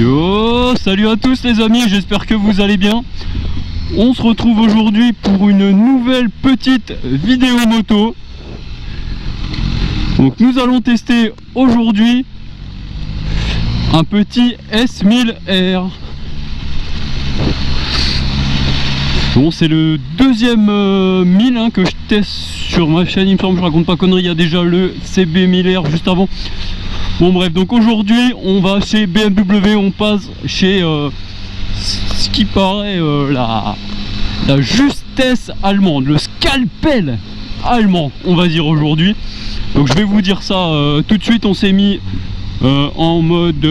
Yo, salut à tous les amis, j'espère que vous allez bien. On se retrouve aujourd'hui pour une nouvelle petite vidéo moto. Donc nous allons tester aujourd'hui un petit S1000R. Bon, c'est le deuxième 1000 que je teste sur ma chaîne, il me semble, je raconte pas conneries, il y a déjà le CB1000R juste avant. Bon bref, donc aujourd'hui on va chez BMW, on passe chez ce qui paraît la justesse allemande, le scalpel allemand on va dire aujourd'hui. Donc je vais vous dire ça tout de suite. On s'est mis en mode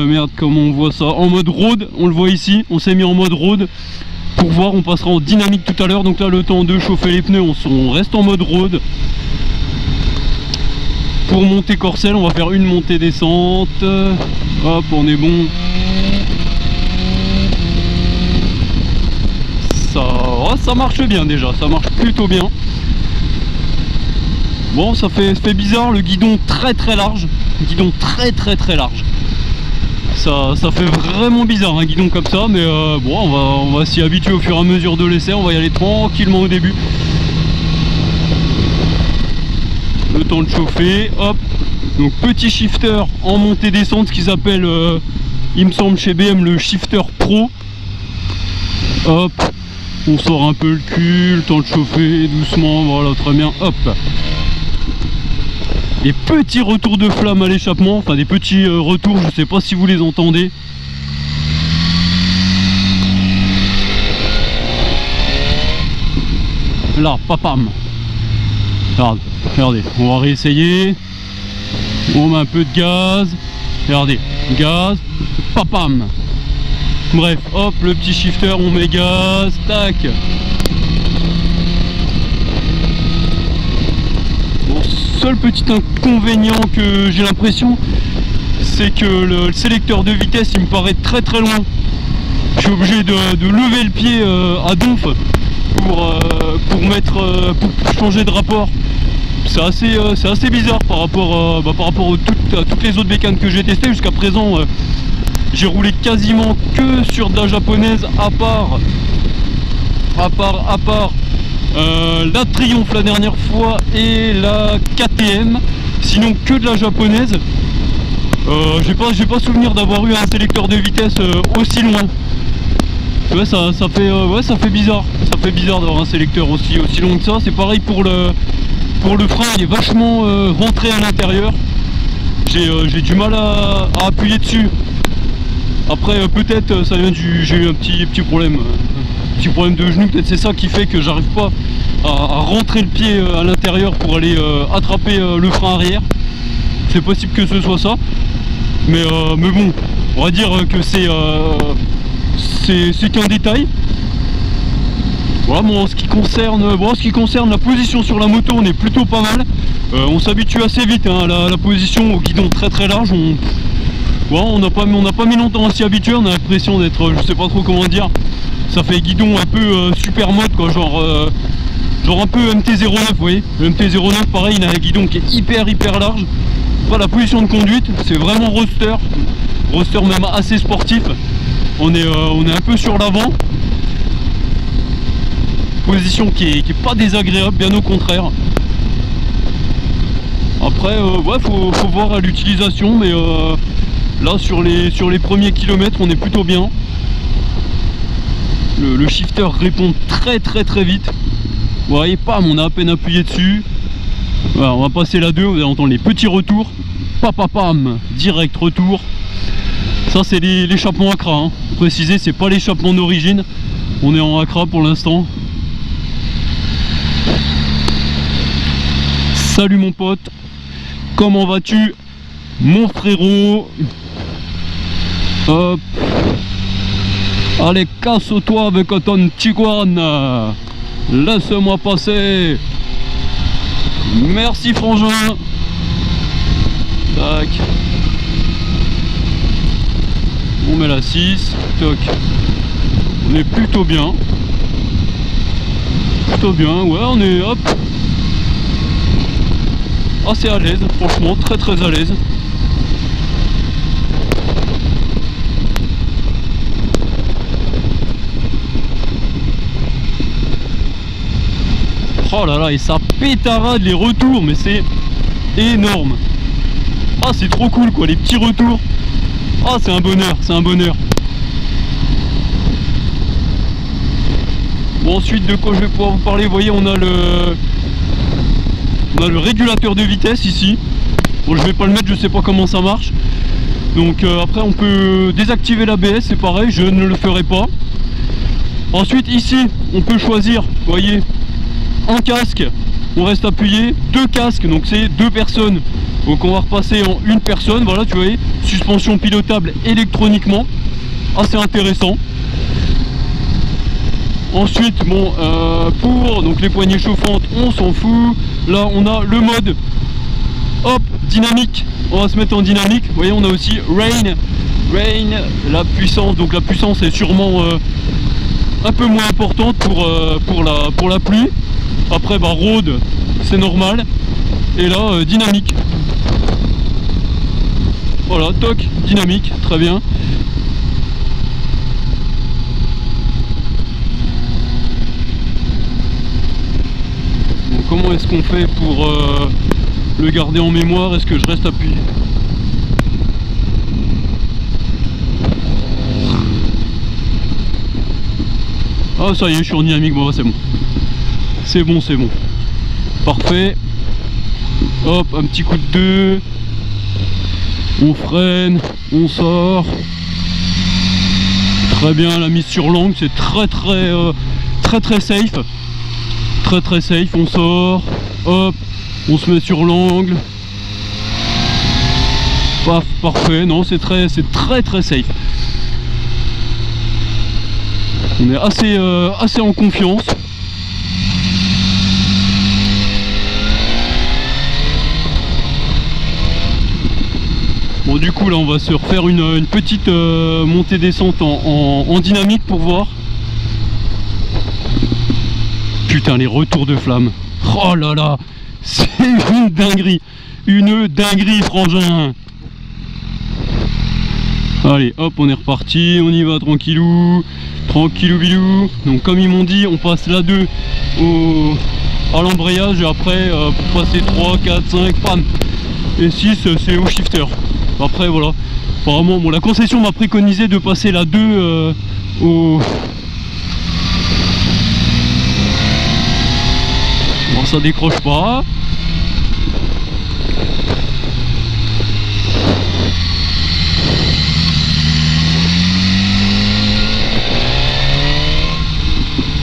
merde, comment on voit ça, en mode road, on le voit ici, on s'est mis en mode road pour voir, on passera en dynamique tout à l'heure. Donc là le temps de chauffer les pneus, on reste en mode road. Pour monter Corcel, on va faire une montée descente. Hop, on est bon. Ça marche bien déjà, ça marche plutôt bien. Bon, ça fait bizarre, le guidon très large. Guidon très large. Ça fait vraiment bizarre un guidon comme ça, mais bon, on va s'y habituer au fur et à mesure de l'essai. On va y aller tranquillement au début. Le temps de chauffer, hop. Donc petit shifter en montée descente, ce qu'ils appellent il me semble chez BM le shifter pro. Hop, on sort un peu le cul, le temps de chauffer doucement, voilà, très bien, hop. Des petits retours de flamme à l'échappement, enfin des petits retours, je sais pas si vous les entendez. Là, papam. Regardez, on va réessayer. On met un peu de gaz. Regardez, gaz, papam. Bref, hop, le petit shifter, on met gaz, tac. Bon, seul petit inconvénient que j'ai l'impression, c'est que le sélecteur de vitesse, il me paraît très loin. Je suis obligé de lever le pied à donf pour changer de rapport. C'est assez bizarre par rapport à toutes les autres bécanes que j'ai testées jusqu'à présent. J'ai roulé quasiment que sur de la japonaise, à part la Triumph la dernière fois et la KTM, sinon que de la japonaise. J'ai pas souvenir d'avoir eu un sélecteur de vitesse aussi loin. Ouais, ça fait bizarre. Ça fait bizarre d'avoir un sélecteur aussi long que ça. C'est pareil pour le frein, il est vachement rentré à l'intérieur. J'ai du mal à appuyer dessus. Après peut-être ça vient j'ai eu un petit problème. Petit problème de genou, peut-être c'est ça qui fait que j'arrive pas à rentrer le pied à l'intérieur pour aller attraper le frein arrière. C'est possible que ce soit ça. Mais bon, on va dire que c'est qu'un détail. Voilà, bon, en ce qui concerne la position sur la moto, on est plutôt pas mal. On s'habitue assez vite à la position au guidon très large. On n'a pas mis longtemps à s'y habituer. On a l'impression d'être, je sais pas trop comment dire, ça fait guidon un peu super mode quoi, genre un peu MT-09, vous voyez. Le MT-09 pareil, il a un guidon qui est hyper large. Enfin, la position de conduite, c'est vraiment roadster même assez sportif. On est un peu sur l'avant. Position qui est pas désagréable, bien au contraire. Après ouais, faut voir à l'utilisation, mais là sur les premiers kilomètres on est plutôt bien. Le shifter répond très vite. Vous voyez, pam, on a à peine appuyé dessus. Voilà, on va passer la 2, vous allez entendre les petits retours. Pam, direct retour. Ça c'est l'échappement Accra, hein. Préciser, c'est pas l'échappement d'origine. On est en Accra pour l'instant. Salut mon pote, comment vas-tu mon frérot? Hop. Allez, casse-toi avec ton Tiguan. Laisse-moi passer. Merci frangin. Tac. On met la 6. Toc. On est plutôt bien. Ouais, on est hop. Assez à l'aise, franchement, très à l'aise. Oh là là, et ça pétarade les retours, mais c'est énorme. Ah, c'est trop cool quoi, les petits retours. Ah, c'est un bonheur, c'est un bonheur. Bon, ensuite de quoi je vais pouvoir vous parler, vous voyez, on a le régulateur de vitesse ici. Bon, je vais pas le mettre, je sais pas comment ça marche. Donc après on peut désactiver l'ABS, c'est pareil, je ne le ferai pas. Ensuite ici on peut choisir, vous voyez, un casque, on reste appuyé, deux casques, donc c'est deux personnes. Donc on va repasser en une personne, voilà, tu vois, suspension pilotable électroniquement, assez intéressant. Ensuite bon, pour donc les poignées chauffantes on s'en fout. Là on a le mode, hop, dynamique, on va se mettre en dynamique. Vous voyez, on a aussi Rain, la puissance, donc la puissance est sûrement un peu moins importante pour la pluie. Après bah Road c'est normal, et là dynamique. Voilà, toc, dynamique, très bien. Bon, comment est-ce qu'on fait pour le garder en mémoire? Est-ce que je reste appuyé? Ah ça y est, je suis en dynamique, bon c'est bon. C'est bon, c'est bon. Parfait. Hop, un petit coup de 2. On freine, on sort. Très bien, la mise sur l'angle, c'est très safe. Très safe, on sort. Hop, on se met sur l'angle. Paf, parfait, non, c'est très safe. On est assez en confiance. Bon, du coup là on va se refaire une petite montée descente en dynamique pour voir. Putain, les retours de flamme. Oh là là, c'est une dinguerie frangin. Allez hop, on est reparti, on y va tranquillou bilou. Donc comme ils m'ont dit, on passe la 2 à l'embrayage, et après pour passer 3, 4, 5, pam, et 6 c'est au shifter. Après voilà, apparemment bon, la concession m'a préconisé de passer la 2 au... Bon, ça décroche pas.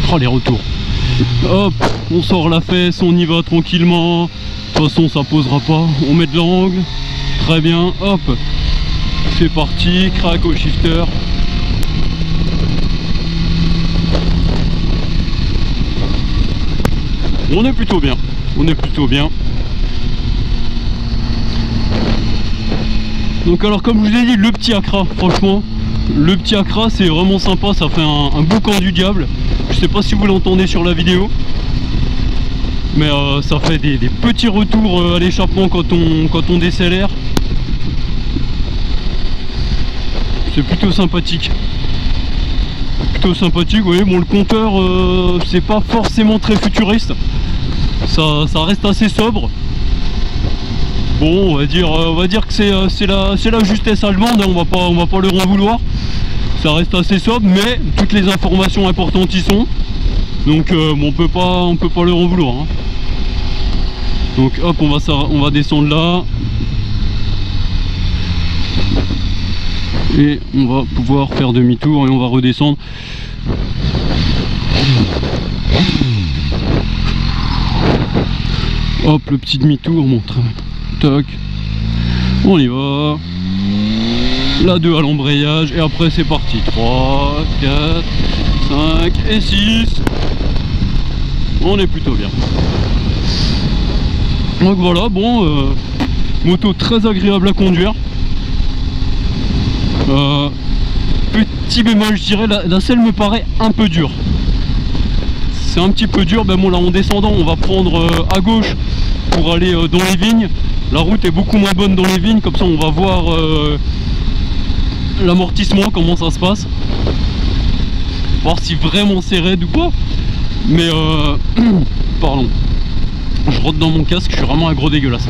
Oh, les retours. Hop, on sort la fesse, on y va tranquillement. De toute façon ça posera pas, on met de l'angle. Très bien, hop, c'est parti, crack au shifter. On est plutôt bien, Donc alors comme je vous ai dit, le petit Accra, franchement, le petit Accra c'est vraiment sympa, ça fait un boucan du diable. Je sais pas si vous l'entendez sur la vidéo, mais ça fait des petits retours à l'échappement quand on décélère. C'est plutôt sympathique. Vous voyez, bon, le compteur c'est pas forcément très futuriste, ça reste assez sobre. Bon, on va dire que c'est la justesse allemande, hein, on va pas leur en vouloir. Ça reste assez sobre, mais toutes les informations importantes y sont. Donc bon, on peut pas leur en vouloir, hein. Donc hop, on va descendre là. Et on va pouvoir faire demi-tour et on va redescendre. Hop, le petit demi-tour, montre. Toc. On y va. La 2 à l'embrayage et après c'est parti. 3, 4, 5 et 6. On est plutôt bien. Donc voilà, bon, moto très agréable à conduire. Petit bémol, je dirais, la selle me paraît un peu dure. C'est un petit peu dur. Ben bon, là en descendant on va prendre à gauche pour aller dans les vignes. La route est beaucoup moins bonne dans les vignes, comme ça on va voir l'amortissement, comment ça se passe, voir si vraiment c'est raide ou pas. Mais pardon. Je rote dans mon casque, je suis vraiment un gros dégueulasse.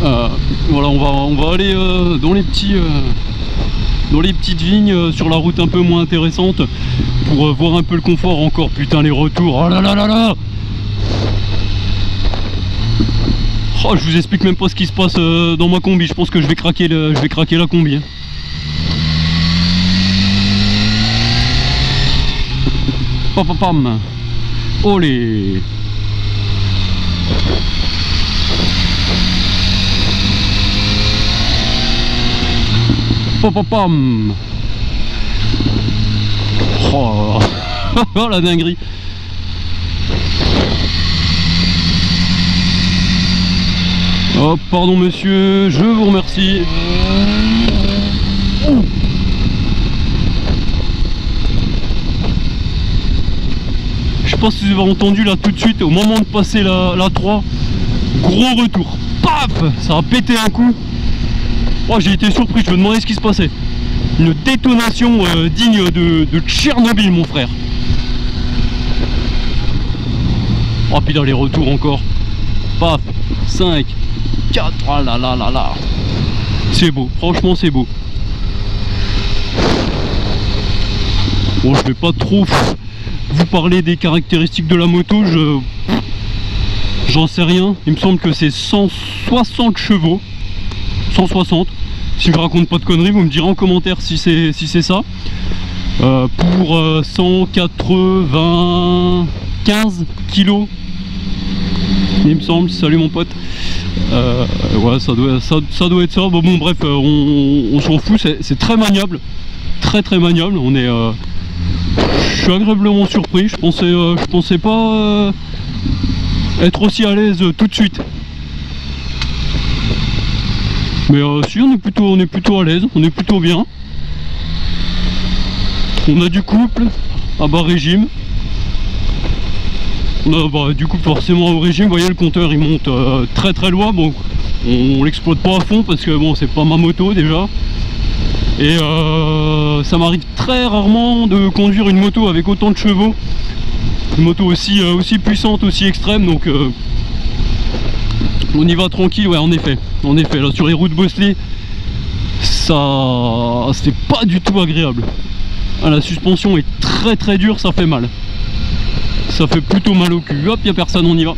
Voilà, on va aller dans les petites vignes sur la route un peu moins intéressante pour voir un peu le confort encore. Putain, les retours, oh là là là là. Oh, je vous explique même pas ce qui se passe dans ma combi. Je pense que je vais craquer la combi. Pam pam pam. Olé. Pam pam pam. Oh, oh la dinguerie. Oh, pardon monsieur, je vous remercie. Je sais pas si vous avez entendu là tout de suite, au moment de passer la 3, gros retour. Paf, ça a pété un coup. Oh, j'ai été surpris, je me demandais ce qui se passait. Une détonation digne de Tchernobyl, mon frère. Oh, puis là, les retours encore. Paf, 5, 4, oh là là là là. C'est beau, franchement c'est beau. Bon, je vais pas trop vous parler des caractéristiques de la moto, j'en sais rien. Il me semble que c'est 160 chevaux. 160. Si je raconte pas de conneries, vous me direz en commentaire si c'est ça. Pour 195 kilos. Il me semble, salut mon pote. Ouais, ça doit être ça. Bon, bref, on s'en fout, c'est très maniable. Très maniable. Je suis agréablement surpris. Je pensais pas être aussi à l'aise tout de suite. Mais si, on est plutôt à l'aise, on est plutôt bien. On a du couple à bas régime. Du coup forcément au régime, vous voyez le compteur il monte très loin. Bon, on l'exploite pas à fond parce que bon, c'est pas ma moto déjà. Et ça m'arrive très rarement de conduire une moto avec autant de chevaux, une moto aussi puissante, aussi extrême. Donc on y va tranquille. Ouais, en effet là sur les routes Bosley, ça c'est pas du tout agréable. Ah, la suspension est très dure, ça fait mal. Ça fait plutôt mal au cul. Hop, il n'y a personne, on y va.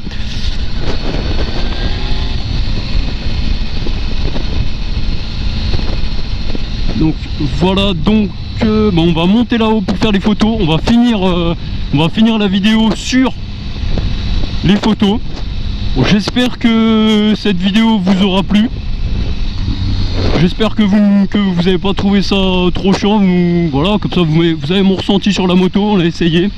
Donc voilà, donc on va monter là-haut pour faire les photos. On va finir la vidéo sur les photos. Bon, j'espère que cette vidéo vous aura plu. J'espère que vous n'avez pas trouvé ça trop chiant. Voilà, comme ça vous avez mon ressenti sur la moto. On l'a essayé.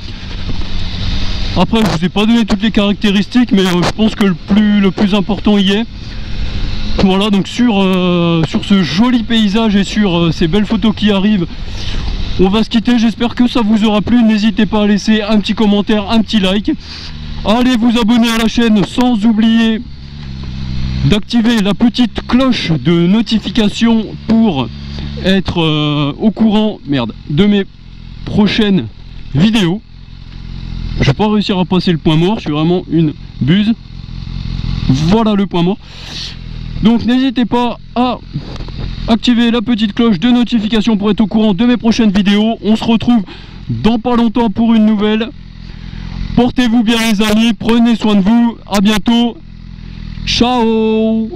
Après, je vous ai pas donné toutes les caractéristiques, mais je pense que le plus important y est. Voilà, donc sur ce joli paysage et sur ces belles photos qui arrivent, on va se quitter. J'espère que ça vous aura plu. N'hésitez pas à laisser un petit commentaire, un petit like. Allez vous abonner à la chaîne sans oublier d'activer la petite cloche de notification pour être au courant de mes prochaines vidéos. Je vais pas réussir à passer le point mort, je suis vraiment une buse. Voilà le point mort. Donc n'hésitez pas à activer la petite cloche de notification pour être au courant de mes prochaines vidéos. On se retrouve dans pas longtemps pour une nouvelle. Portez-vous bien les amis, prenez soin de vous, à bientôt. Ciao.